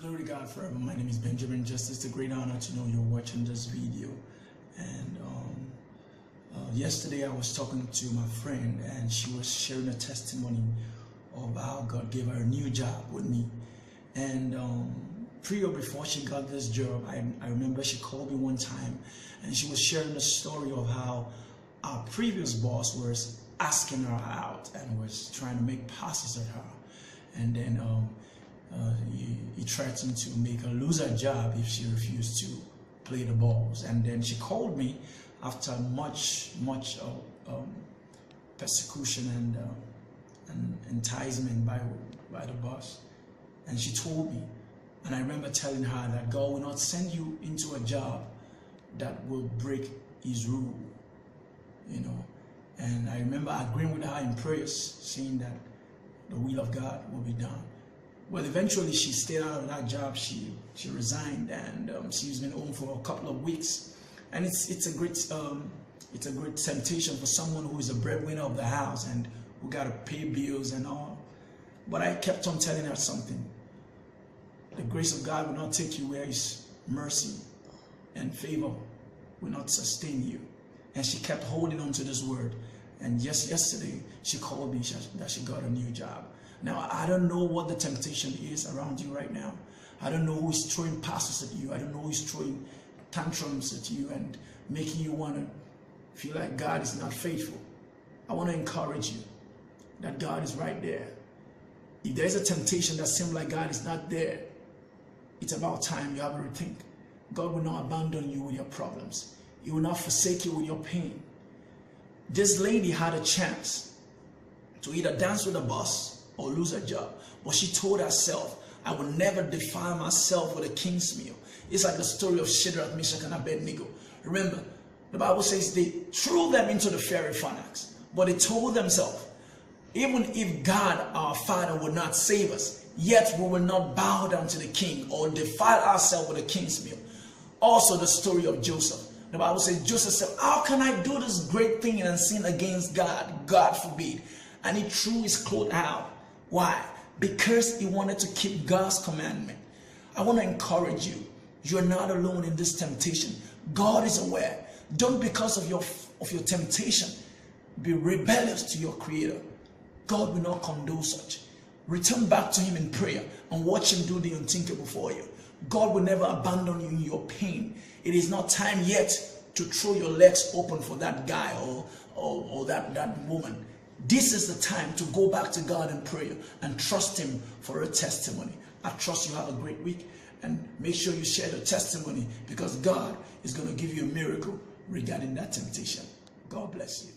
Glory to God forever. My name is Benjamin Justice. It's a great honor to know you're watching this video. And yesterday I was talking to my friend and she was sharing a testimony of how God gave her a new job with me. And pre or before she got this job, I remember she called me one time and she was sharing the story of how our previous boss was asking her out and was trying to make passes at her. And then he threatened to make her lose her job if she refused to play the balls. And then she called me after much persecution and enticement by the boss. And she told me, and I remember telling her that God will not send you into a job that will break his rule, you know. And I remember agreeing with her in prayers, saying that the will of God will be done. Well, eventually she stayed out of that job. She resigned, and she's been home for a couple of weeks. And it's a great temptation for someone who is a breadwinner of the house and who got to pay bills and all. But I kept on telling her something. The grace of God will not take you where His mercy and favor will not sustain you. And she kept holding on to this word. And just yesterday, she called me that she got a new job. Now, I don't know what the temptation is around you right now. I don't know who is throwing passes at you. I don't know who is throwing tantrums at you and making you want to feel like God is not faithful. I want to encourage you that God is right there. If there's a temptation that seems like God is not there, it's about time you have a rethink. God will not abandon you with your problems. He will not forsake you with your pain. This lady had a chance to either dance with the boss or lose her job. But she told herself, I will never defile myself with a king's meal. It's like the story of Shadrach, Meshach, and Abednego. Remember, the Bible says they threw them into the fiery furnace, but they told themselves, even if God our Father would not save us, yet we will not bow down to the king or defile ourselves with a king's meal. Also the story of Joseph. The Bible says Joseph said, how can I do this great thing and sin against God? God forbid. And he threw his clothes out. Why? Because he wanted to keep God's commandment. I want to encourage you. You're not alone in this temptation. God is aware. Don't, because of your temptation, be rebellious to your Creator. God will not condone such. Return back to Him in prayer and watch Him do the unthinkable for you. God will never abandon you in your pain. It is not time yet to throw your legs open for that guy or that woman. This is the time to go back to God in prayer and trust Him for a testimony. I trust you have a great week, and make sure you share the testimony, because God is going to give you a miracle regarding that temptation. God bless you.